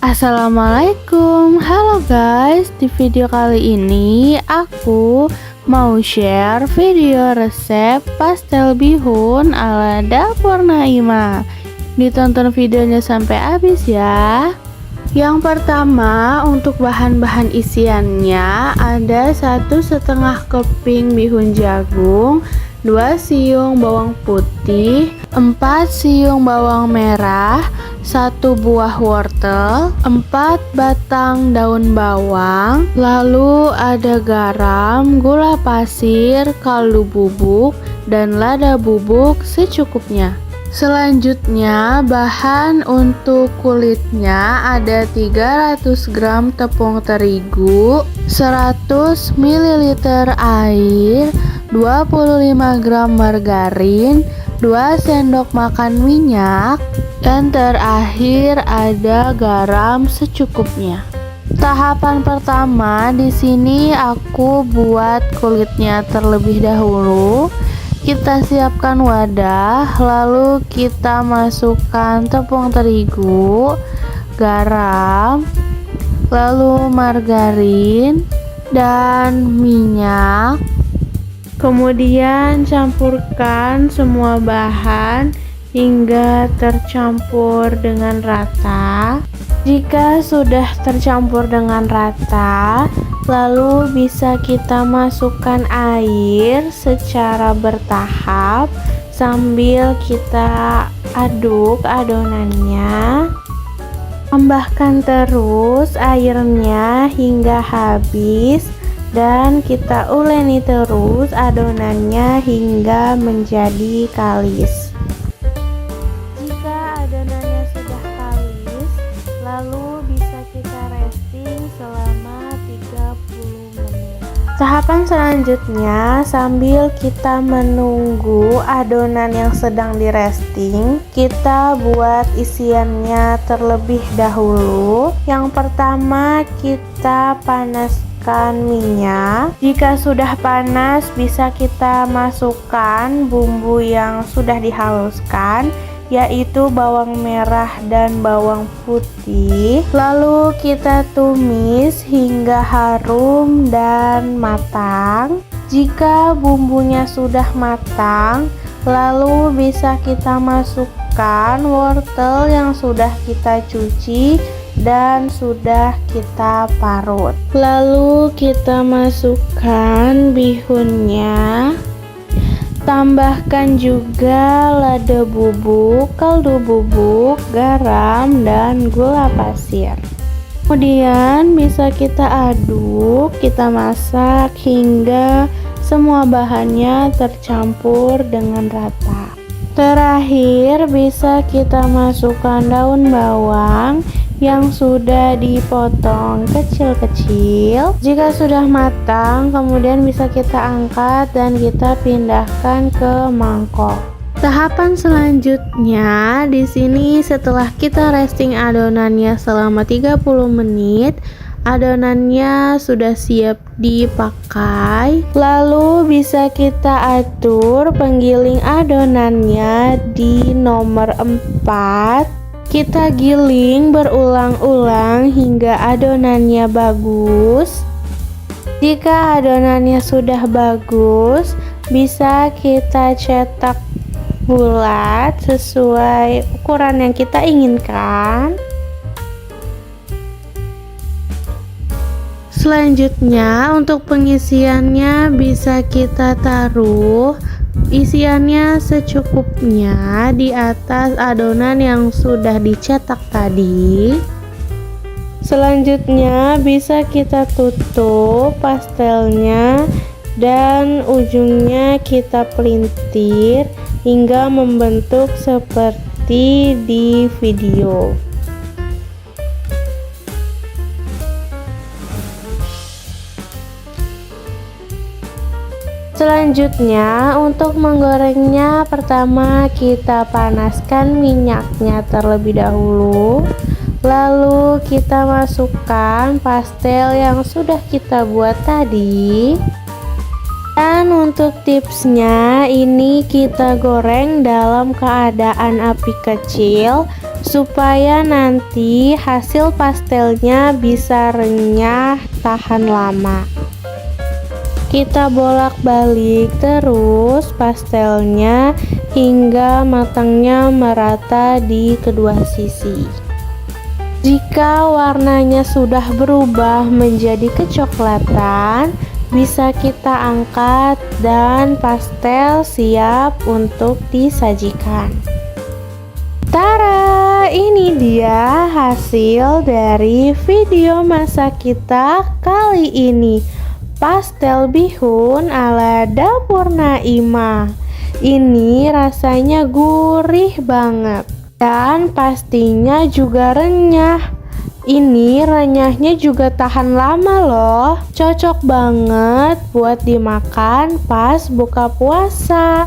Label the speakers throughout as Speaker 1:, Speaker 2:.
Speaker 1: Assalamualaikum, halo guys. Di video kali ini aku mau share video resep pastel bihun ala dapur Naimah. Ditonton videonya sampai habis ya. Yang pertama, untuk bahan-bahan isiannya ada 1,5 keping bihun jagung, 2 siung bawang putih, 4 siung bawang merah, 1 buah wortel, 4 batang daun bawang, lalu ada garam, gula pasir, kaldu bubuk, dan lada bubuk secukupnya. Selanjutnya, bahan untuk kulitnya ada 300 gram tepung terigu, 100 ml air, 25 gram margarin, 2 sendok makan minyak, dan terakhir ada garam secukupnya. Tahapan pertama di sini aku buat kulitnya terlebih dahulu. Kita siapkan wadah, lalu kita masukkan tepung terigu, garam, lalu margarin dan minyak. Kemudian campurkan semua bahan hingga tercampur dengan rata. Jika sudah tercampur dengan rata, lalu bisa kita masukkan air secara bertahap sambil kita aduk adonannya. Tambahkan terus airnya hingga habis dan kita uleni terus adonannya hingga menjadi kalis. Jika adonannya sudah kalis, lalu bisa kita resting selama 30 menit. Tahapan selanjutnya, sambil kita menunggu adonan yang sedang di resting, kita buat isiannya terlebih dahulu. Yang pertama, kita panaskan minyak. Jika sudah panas, bisa kita masukkan bumbu yang sudah dihaluskan, yaitu bawang merah dan bawang putih. Lalu kita tumis hingga harum dan matang. Jika bumbunya sudah matang, lalu bisa kita masukkan wortel yang sudah kita cuci dan sudah kita parut. Lalu kita masukkan bihunnya. Tambahkan juga lada bubuk, kaldu bubuk, garam, dan gula pasir. Kemudian bisa kita aduk, kita masak hingga semua bahannya tercampur dengan rata. Terakhir bisa kita masukkan daun bawang yang sudah dipotong kecil-kecil. Jika sudah matang, kemudian bisa kita angkat dan kita pindahkan ke mangkok. Tahapan selanjutnya di sini setelah kita resting adonannya selama 30 menit, adonannya sudah siap dipakai. Lalu bisa kita atur penggiling adonannya di nomor 4. Kita giling berulang-ulang hingga adonannya bagus. Jika adonannya sudah bagus, bisa kita cetak bulat sesuai ukuran yang kita inginkan. Selanjutnya, untuk pengisiannya bisa kita taruh isiannya secukupnya di atas adonan yang sudah dicetak tadi. Selanjutnya bisa kita tutup pastelnya dan ujungnya kita pelintir hingga membentuk seperti di video. Selanjutnya, untuk menggorengnya, pertama kita panaskan minyaknya terlebih dahulu. Lalu kita masukkan pastel yang sudah kita buat tadi. Dan untuk tipsnya, ini kita goreng dalam keadaan api kecil supaya nanti hasil pastelnya bisa renyah, tahan lama. Kita bolak-balik terus pastelnya hingga matangnya merata di kedua sisi. Jika warnanya sudah berubah menjadi kecoklatan, bisa kita angkat dan pastel siap untuk disajikan. Tara, ini dia hasil dari video masak kita kali ini. Pastel bihun ala dapur Naimah. Ini rasanya gurih banget dan pastinya juga renyah. Ini renyahnya juga tahan lama loh. Cocok banget buat dimakan pas buka puasa.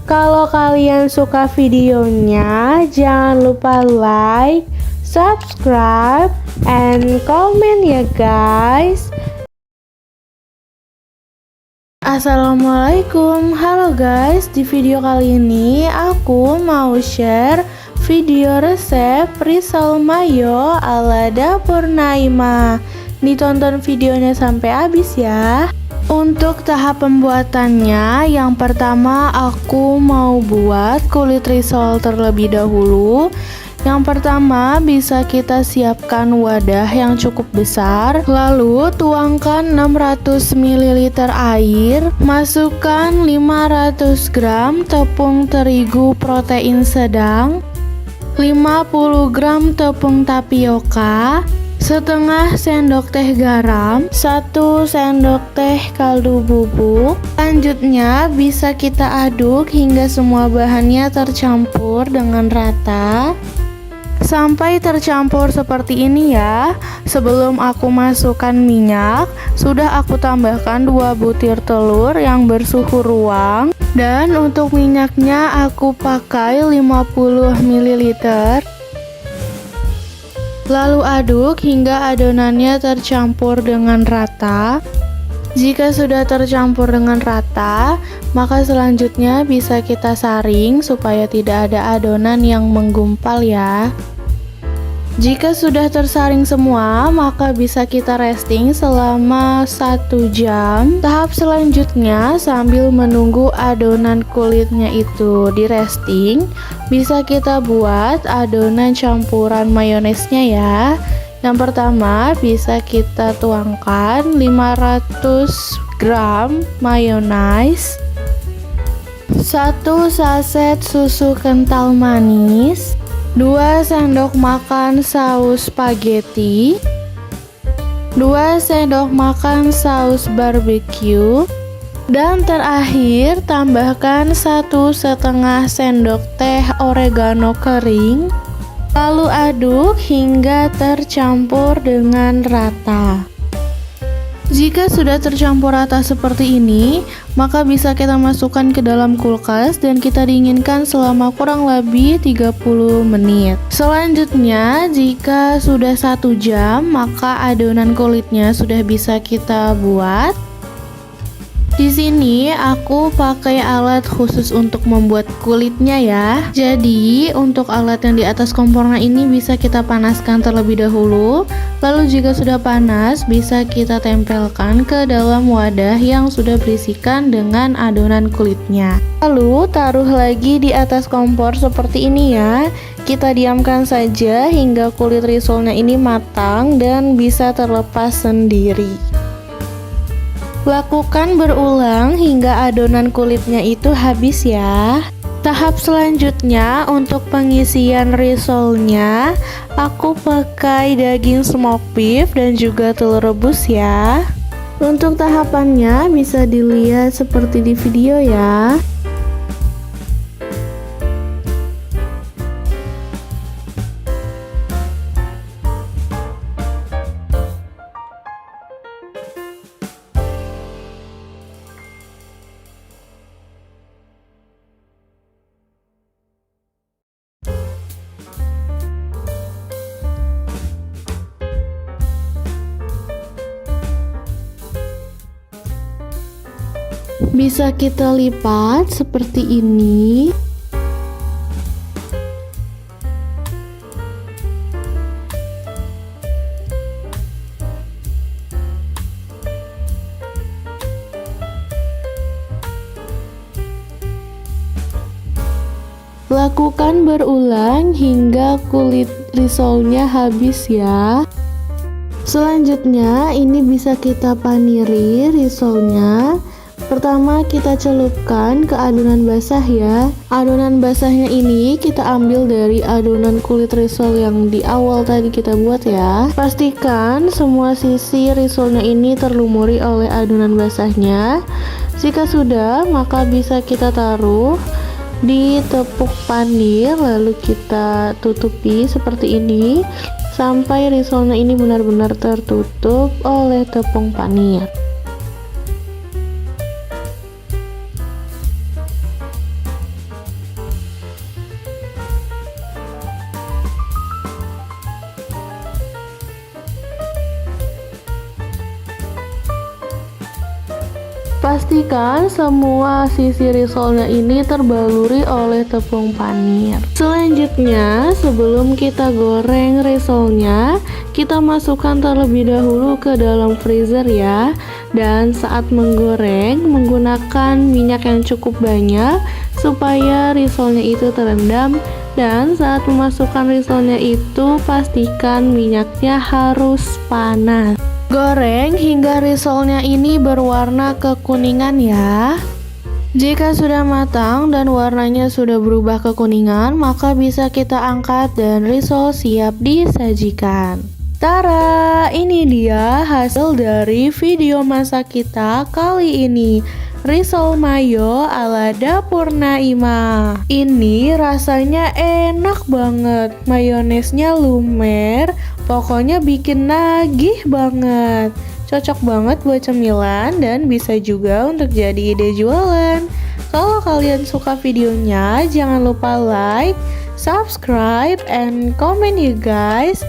Speaker 1: Kalau kalian suka videonya, jangan lupa like, subscribe, and comment ya guys. Assalamualaikum, halo guys. Di video kali ini aku mau share video resep risol mayo ala dapur Naimah. Ditonton videonya sampai habis ya. Untuk tahap pembuatannya, yang pertama aku mau buat kulit risol terlebih dahulu. Yang pertama, bisa kita siapkan wadah yang cukup besar, lalu tuangkan 600 ml air, masukkan 500 gram tepung terigu protein sedang, 50 gram tepung tapioka, setengah sendok teh garam, 1 sendok teh kaldu bubuk. Selanjutnya bisa kita aduk hingga semua bahannya tercampur dengan rata. Sampai tercampur seperti ini ya. Sebelum aku masukkan minyak, sudah aku tambahkan 2 butir telur yang bersuhu ruang. Dan untuk minyaknya aku pakai 50 ml. Lalu aduk hingga adonannya tercampur dengan rata. Jika sudah tercampur dengan rata, maka selanjutnya bisa kita saring supaya tidak ada adonan yang menggumpal ya. Jika sudah tersaring semua, maka bisa kita resting selama 1 jam. Tahap selanjutnya, sambil menunggu adonan kulitnya itu di resting, bisa kita buat adonan campuran mayonesnya ya. Yang pertama, bisa kita tuangkan 500 gram mayones, 1 saset susu kental manis, 2 sendok makan saus spaghetti, 2 sendok makan saus barbecue, dan terakhir tambahkan 1,5 sendok teh oregano kering. Lalu aduk hingga tercampur dengan rata. Jika sudah tercampur rata seperti ini, maka bisa kita masukkan ke dalam kulkas dan kita dinginkan selama kurang lebih 30 menit. Selanjutnya, jika sudah 1 jam, maka adonan kulitnya sudah bisa kita buat. Di sini aku pakai alat khusus untuk membuat kulitnya ya. Jadi untuk alat yang di atas kompornya ini bisa kita panaskan terlebih dahulu. Lalu jika sudah panas, bisa kita tempelkan ke dalam wadah yang sudah berisikan dengan adonan kulitnya. Lalu taruh lagi di atas kompor seperti ini ya. Kita diamkan saja hingga kulit risolnya ini matang dan bisa terlepas sendiri. Lakukan berulang hingga adonan kulitnya itu habis ya. Tahap selanjutnya untuk pengisian risolnya, aku pakai daging smoked beef dan juga telur rebus ya. Untuk tahapannya bisa dilihat seperti di video ya. Bisa kita lipat seperti ini. Lakukan berulang hingga kulit risolnya habis ya. Selanjutnya ini bisa kita paniri risolnya. Pertama kita celupkan ke adonan basah ya. Adonan basahnya ini kita ambil dari adonan kulit risol yang di awal tadi kita buat ya. Pastikan semua sisi risolnya ini terlumuri oleh adonan basahnya. Jika sudah, maka bisa kita taruh di tepung panir, lalu kita tutupi seperti ini sampai risolnya ini benar-benar tertutup oleh tepung panir. Pastikan semua sisi risolnya ini terbaluri oleh tepung panir. Selanjutnya, sebelum kita goreng risolnya, kita masukkan terlebih dahulu ke dalam freezer ya. Dan saat menggoreng, menggunakan minyak yang cukup banyak supaya risolnya itu terendam. Dan saat memasukkan risolnya itu, pastikan minyaknya harus panas. Goreng hingga risolnya ini berwarna kekuningan ya. Jika sudah matang dan warnanya sudah berubah kekuningan, maka bisa kita angkat dan risol siap disajikan. Tara, ini dia hasil dari video masak kita kali ini. Risol mayo ala dapur Naima. Ini rasanya enak banget. Mayonesnya lumer, pokoknya bikin nagih banget. Cocok banget buat cemilan dan bisa juga untuk jadi ide jualan. Kalau kalian suka videonya, jangan lupa like, subscribe, and comment you guys.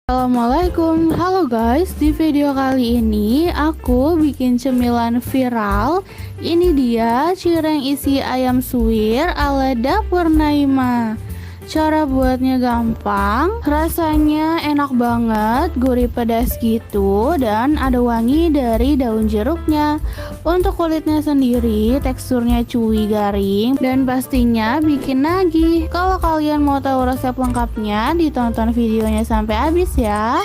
Speaker 1: Assalamualaikum, halo guys. Di video kali ini aku bikin cemilan viral. Ini dia cireng isi ayam suwir ala dapur Naima. Cara buatnya gampang, rasanya enak banget, gurih pedas gitu, dan ada wangi dari daun jeruknya. Untuk kulitnya sendiri, teksturnya chewy garing, dan pastinya bikin nagih. Kalau kalian mau tahu resep lengkapnya, ditonton videonya sampai habis ya.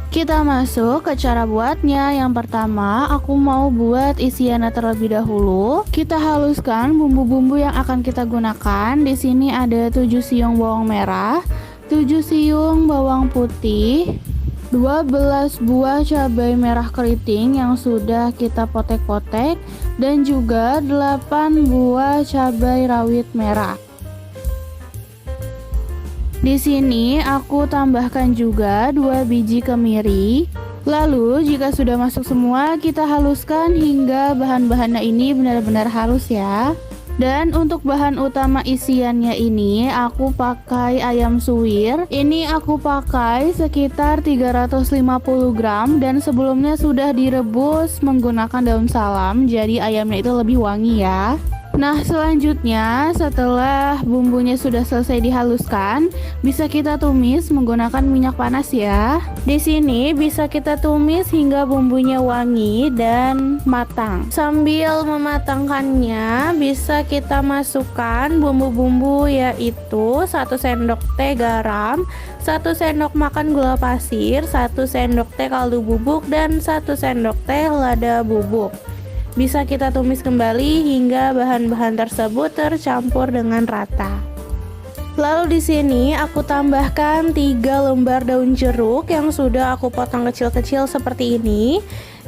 Speaker 1: Kita masuk ke cara buatnya. Yang pertama, aku mau buat isiannya terlebih dahulu. Kita haluskan bumbu-bumbu yang akan kita gunakan. Di sini ada 7 siung bawang merah, 7 siung bawang putih, 12 buah cabai merah keriting yang sudah kita potek-potek, dan juga 8 buah cabai rawit merah. Di sini aku tambahkan juga 2 biji kemiri. Lalu jika sudah masuk semua, kita haluskan hingga bahan-bahannya ini benar-benar halus ya. Dan untuk bahan utama isiannya ini aku pakai ayam suwir. Ini aku pakai sekitar 350 gram dan sebelumnya sudah direbus menggunakan daun salam, jadi ayamnya itu lebih wangi ya. Nah, selanjutnya setelah bumbunya sudah selesai dihaluskan, bisa kita tumis menggunakan minyak panas ya. Di sini bisa kita tumis hingga bumbunya wangi dan matang. Sambil mematangkannya, bisa kita masukkan bumbu-bumbu yaitu 1 sendok teh garam, 1 sendok makan gula pasir, 1 sendok teh kaldu bubuk, dan 1 sendok teh lada bubuk. Bisa kita tumis kembali hingga bahan-bahan tersebut tercampur dengan rata. Lalu di sini aku tambahkan 3 lembar daun jeruk yang sudah aku potong kecil-kecil seperti ini.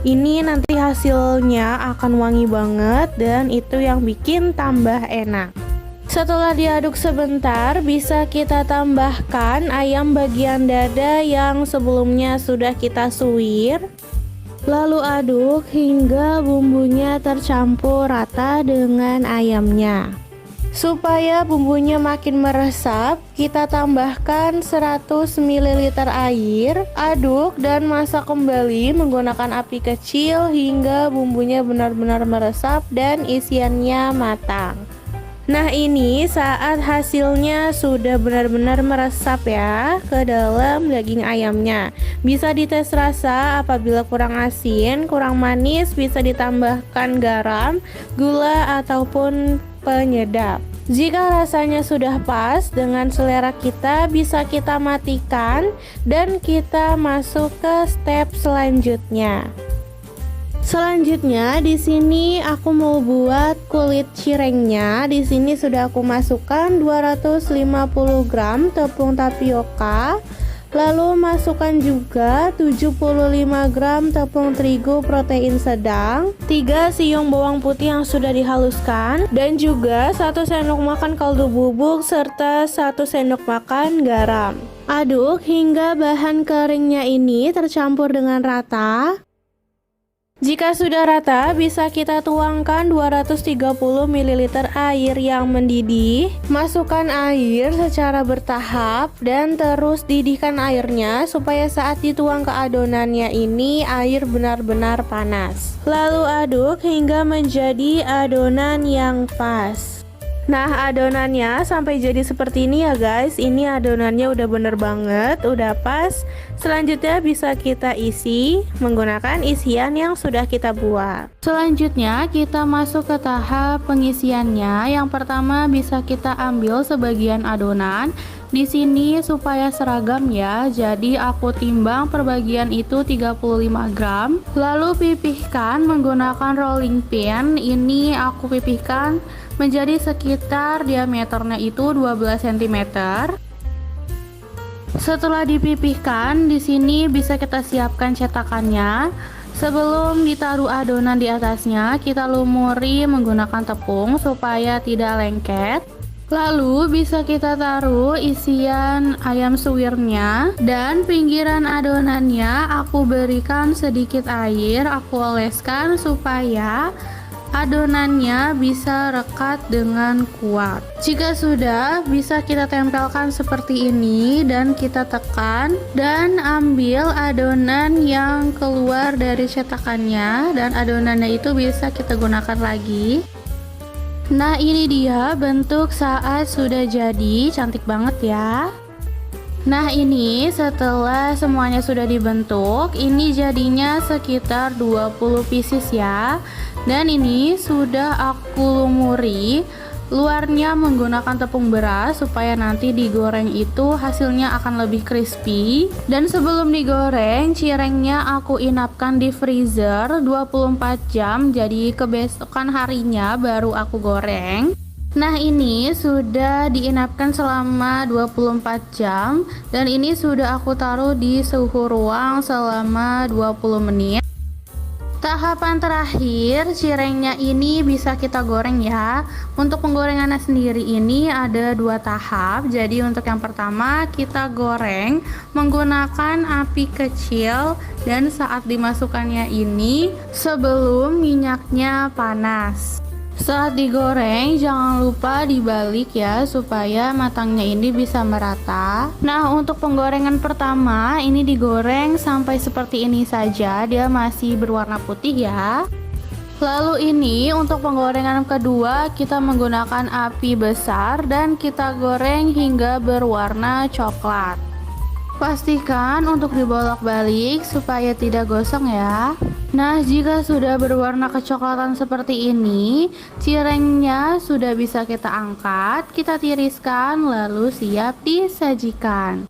Speaker 1: Ini nanti hasilnya akan wangi banget dan itu yang bikin tambah enak. Setelah diaduk sebentar, bisa kita tambahkan ayam bagian dada yang sebelumnya sudah kita suwir. Lalu aduk hingga bumbunya tercampur rata dengan ayamnya. Supaya bumbunya makin meresap, kita tambahkan 100 ml air, aduk dan masak kembali menggunakan api kecil hingga bumbunya benar-benar meresap dan isiannya matang. Nah, ini saat hasilnya sudah benar-benar meresap ya ke dalam daging ayamnya. Bisa dites rasa, apabila kurang asin, kurang manis bisa ditambahkan garam, gula ataupun penyedap. Jika rasanya sudah pas dengan selera kita, bisa kita matikan dan kita masuk ke step selanjutnya. Selanjutnya di sini aku mau buat kulit cirengnya. Di sini sudah aku masukkan 250 gram tepung tapioka. Lalu masukkan juga 75 gram tepung terigu protein sedang, 3 siung bawang putih yang sudah dihaluskan, dan juga 1 sendok makan kaldu bubuk serta 1 sendok makan garam. Aduk hingga bahan keringnya ini tercampur dengan rata. Jika sudah rata, bisa kita tuangkan 230 ml air yang mendidih. Masukkan air secara bertahap dan terus didihkan airnya supaya saat dituang ke adonannya ini air benar-benar panas. Lalu aduk hingga menjadi adonan yang pas. Nah, adonannya sampai jadi seperti ini ya guys. Ini adonannya udah bener banget, udah pas. Selanjutnya bisa kita isi menggunakan isian yang sudah kita buat. Selanjutnya kita masuk ke tahap pengisiannya. Yang pertama bisa kita ambil sebagian adonan. Di sini supaya seragam ya, jadi aku timbang per bagian itu 35 gram. Lalu pipihkan menggunakan rolling pin. Ini aku pipihkan menjadi sekitar diameternya itu 12 cm. Setelah dipipihkan, di sini bisa kita siapkan cetakannya. Sebelum ditaruh adonan di atasnya, kita lumuri menggunakan tepung supaya tidak lengket. Lalu bisa kita taruh isian ayam suwirnya, dan pinggiran adonannya aku berikan sedikit air, aku oleskan supaya adonannya bisa rekat dengan kuat. Jika sudah, bisa kita tempelkan seperti ini dan kita tekan dan ambil adonan yang keluar dari cetakannya, dan adonannya itu bisa kita gunakan lagi. Nah, ini dia bentuk saat sudah jadi, cantik banget ya. Nah, ini setelah semuanya sudah dibentuk, ini jadinya sekitar 20 pieces ya. Dan ini sudah aku lumuri luarnya menggunakan tepung beras supaya nanti digoreng itu hasilnya akan lebih crispy. Dan sebelum digoreng, cirengnya aku inapkan di freezer 24 jam, jadi kebesokan harinya baru aku goreng. Nah, ini sudah diinapkan selama 24 jam dan ini sudah aku taruh di suhu ruang selama 20 menit. Tahapan terakhir, cirengnya ini bisa kita goreng ya. Untuk penggorengannya sendiri ini ada 2 tahap. Jadi untuk yang pertama kita goreng menggunakan api kecil, dan saat dimasukkannya ini sebelum minyaknya panas. Saat digoreng jangan lupa dibalik ya supaya matangnya ini bisa merata. Nah, untuk penggorengan pertama ini digoreng sampai seperti ini saja, dia masih berwarna putih ya. Lalu ini untuk penggorengan kedua kita menggunakan api besar dan kita goreng hingga berwarna coklat. Pastikan untuk dibolak-balik supaya tidak gosong ya. Nah, jika sudah berwarna kecoklatan seperti ini, cirengnya sudah bisa kita angkat, kita tiriskan lalu siap disajikan.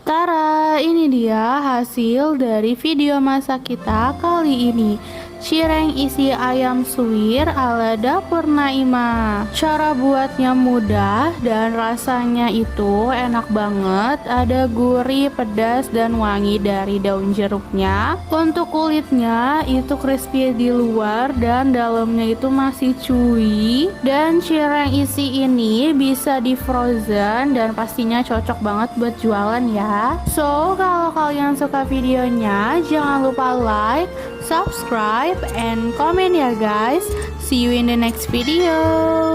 Speaker 1: Tara, ini dia hasil dari video masak kita kali ini. Cireng isi ayam suwir ala dapur Naimah. Cara buatnya mudah dan rasanya itu enak banget. Ada gurih, pedas, dan wangi dari daun jeruknya. Untuk kulitnya itu crispy di luar dan dalamnya itu masih chewy. Dan cireng isi ini bisa di frozen dan pastinya cocok banget buat jualan ya. So, kalau kalian suka videonya, jangan lupa like, subscribe, and comment ya guys. See you in the next video.